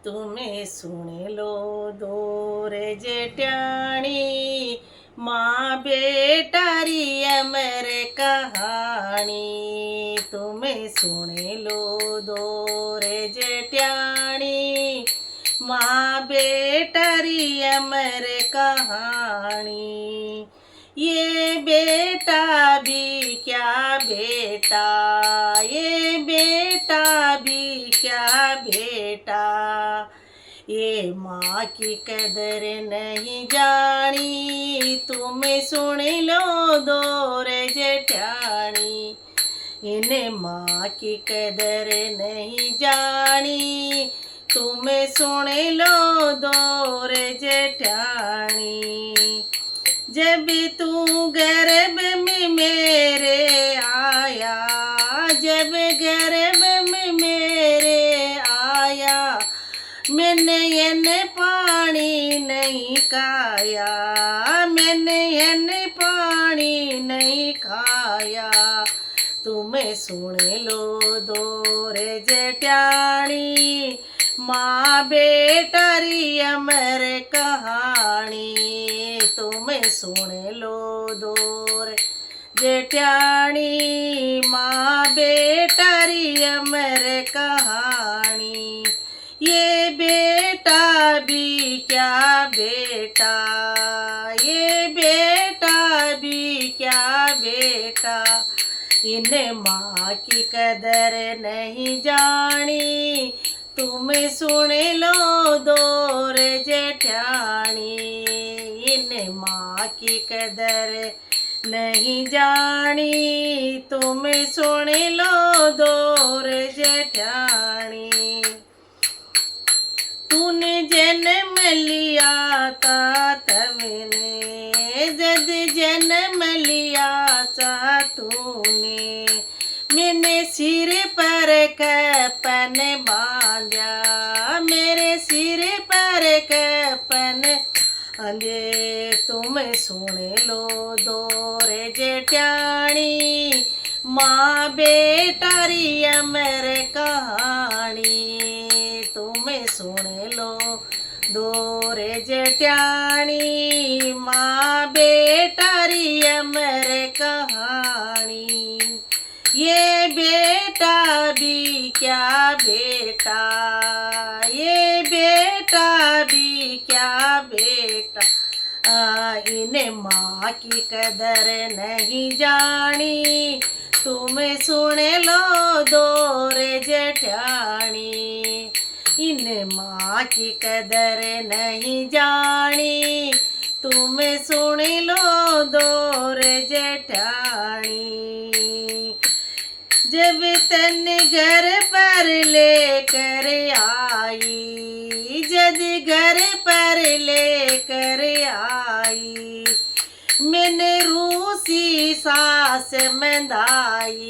तुम्हें सुन लो दोर जेठानी, माँ बेटा री अमर कहानी। तुम्हें सुन लो दोर जेठानी, माँ बेटा री अमर कहानी। ये बेटा भी क्या बेटा, ये बेटा भी क्या बेटा, ये माँ की कदर नहीं जानी। तुम सुन लो दोर जेठानी, इन्हें माँ की कदर नहीं जानी। तुम सुन लो दोर जेठानी। जब तू गर्भ में मेरे आया, जब गर्भ में मेरे आया, मैंने ये पानी नहीं खाया, मैंने ये पानी नहीं खाया। तुम्हें सुन लो दोर जेठानी, माँ बेटा री अमर कहानी। तुम्हें सुन लो दोर जेठानी, माँ बेटा री अमर कहानी। ये बेटा भी क्या बेटा, ये बेटा भी क्या बेटा, इन्हें माँ की कदर नहीं जानी। तुम सुन लो दोर जेठानी, इन्हें माँ की कदर नहीं जानी। तुम सुन लो दोर जेठानी। तूने जन्म लिया था तवने, जद जन्म लिया था तूने, मैंने सिर पर कफन बांधा, मेरे सिर पर कफन बांधे। तुम सुन लो दोर जेठानी, माँ बेटा री अमर कहानी। तुम सुन लो दोर जेठानी, माँ बेटा री अमर कहानी। ये बेटा भी क्या बेटा, ये बेटा भी क्या बेटा, इन्हें माँ की कदर नहीं जानी। तुम सुन लो दोर जेठानी, इन्हें माँ की कदर नहीं जानी। तुम सुन लो दोर जेठानी। जब तन घर पर लेकर आई, जब घर पर लेकर आई, मैंने रूसी सास मंदाई,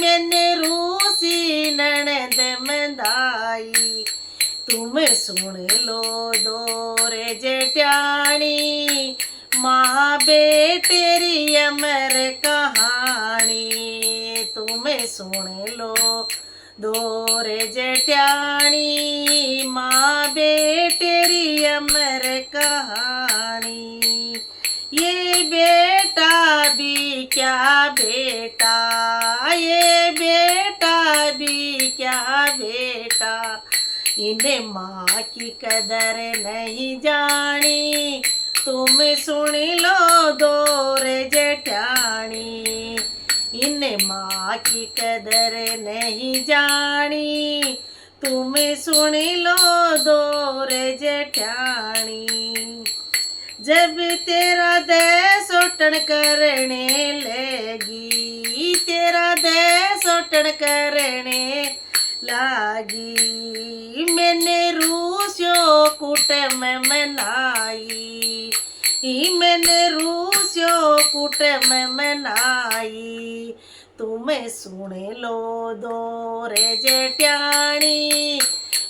मैंने रूसी ननद मंदाई। तुम सुन लो दोर जेठानी, माँ बेटे री अमर कहानी। तुम सुन लो दोर जेठानी, माँ बेटे री अमर कहानी। ये बेटा भी क्या बेटा, ये बेटा भी क्या बेटा, इन्हें माँ की कदर नहीं जानी। तुम सुन लो दोर जेठानी, इन्हें माँ की कदर नहीं जानी। तुम सुन लो दोर जेठानी। जब तेरा देश सोटन करने लगी, तेरा देश सोटन करने लागी, मैंने रूसियों कुटुम मनाई, मैंने रूसियों कुटुम मनाई। तुम सुन लो दोर जेठानी,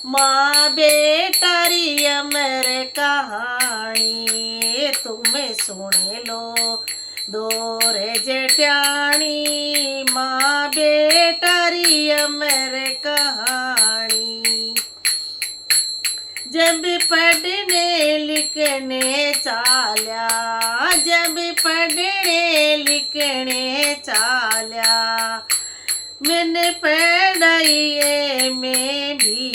माँ बेटा री अमर कहानी। तुम सुन लो दोर जेठानी, माँ बेटा री अमर कहानी। पढ़ने लिखने चाल्या, जब पढ़ने लिखने चाल्या, मैंने पढ़ाई में भी,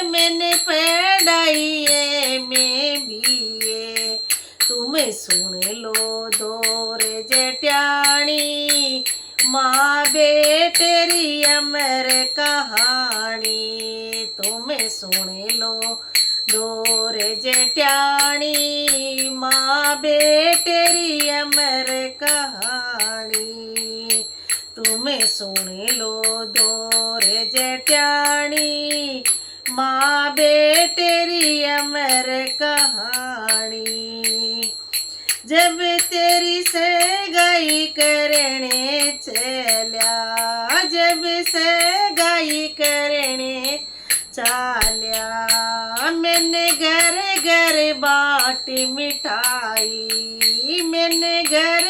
मैंने पढ़ाई में भी, तुम्हें सुन लो दोर जेठानी, माँ बेटेरी अमर कहानी, तुम्हें सुन लो दोर जेठानी, माँ बेटेरी अमर कहानी, तुम्हें सुन लो दोर जेठानी, माँ बेटेरी अमर कहानी। जब तेरी सगाई करने चल्या, जब सगाई करने चाल्या, मैंने घर घर बाटी मिठाई, मैंने घर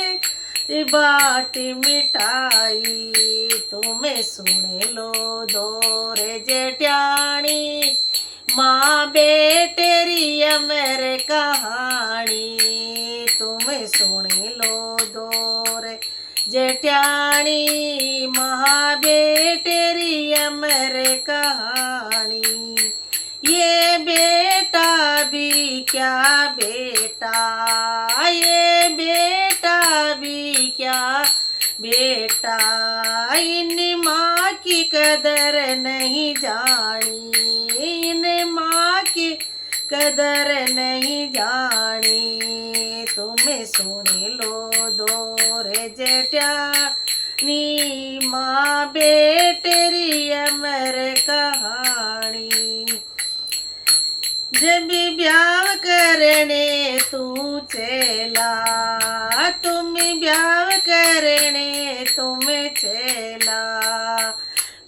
बाटी मिठाई, तुम्हें सुन लो दोर जेठानी, माँ बेटेरी अमर कहानी, तुम्हें सुन लो दोर जेठानी, माँ बेटेरी अमर कहानी। ये बेटा भी क्या बेटा, ये बेटा भी क्या बेटा, इन माँ की कदर नहीं जानी, इन माँ की कदर नहीं जानी, तुम्हें सुन लो दोर जेठानी, माँ बेटेरी अमर कहानी। जब ब्याह करने तू चला, तुम ब्याह करने तुम चला,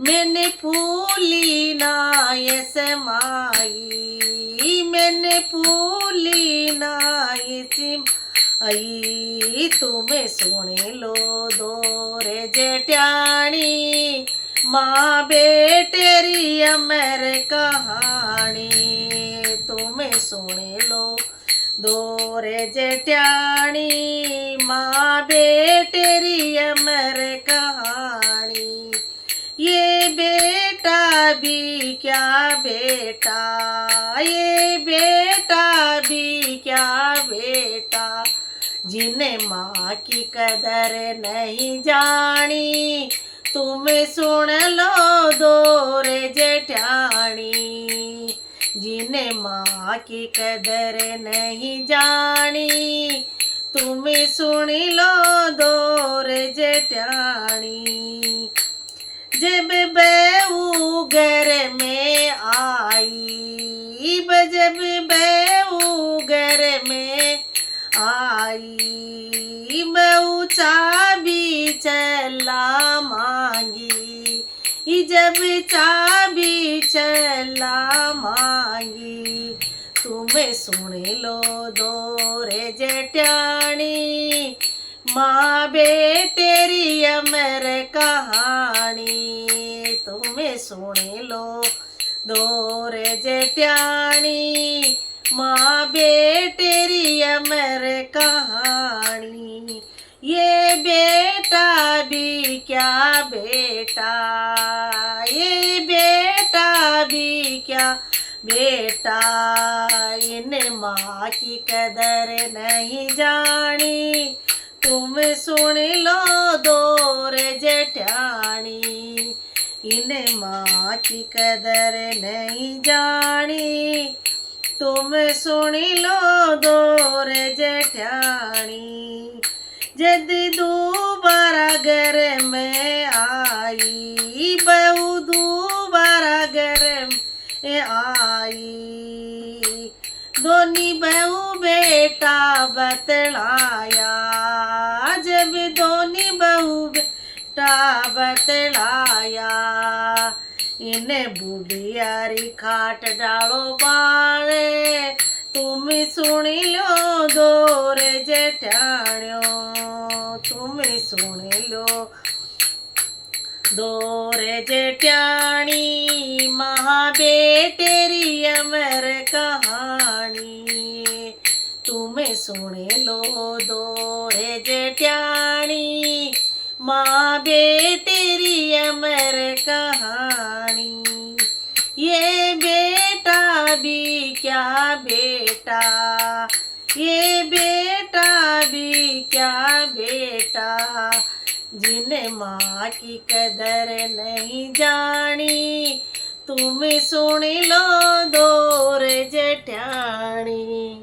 मैंने फूली नाय समाई, मैंने फूली नाय समाई, तुम्हें सुन लो दोर जेठानी, माँ बेटेरी अमर कहानी, तुम्हें सुन लो दोर जेठानी, माँ बेटेरी अमर कहानी। ये बेटा भी क्या बेटा, ये बेटा भी क्या बेटा, जिन्हें माँ की कदर नहीं जानी, तुम सुन लो दोर जेठानी, जिन्हें माँ की कदर नहीं जानी, तुम सुन लो दोर जेठानी। जब बहू घर में आई, जब बहू घर में आई, बहू चाबी चला मांगी, जब चाबी चला मांगी, तुम्हें सुन लो दोर जेठानी, माँ बेटेरी अमर कहानी, तुम्हें सुन लो दोर जेठानी, माँ बेटेरी अमर कहानी। ये बेटा भी क्या बेटा, ये बेटा भी क्या बेटा, इन माँ की कदर नहीं जानी, तुम सुन लो दोर जेठानी, इन माँ की कदर नहीं जानी, तुम सुन लो दोर जेठानी। जद दोबारा घर में आई, बहू दोबारा घर में आई, दोनी बहू बेटा बतलाया, जब दोनी बहू बेटा बतलाया, इन्हें बुढ़ियारी खाट डालो बाले, तुम सुन लो दोर जेठाण्यो, तुम सुन लो दोर जेठानी, माँ बेटेरी अमर कहानी। सुन लो दोरे जेठानी, माँ बेटेरी अमर कहानी। ये बेटा भी क्या बेटा, ये बेटा भी क्या बेटा, जिन्हें माँ की कदर नहीं जानी, तुम सुन लो दोरे जेठानी।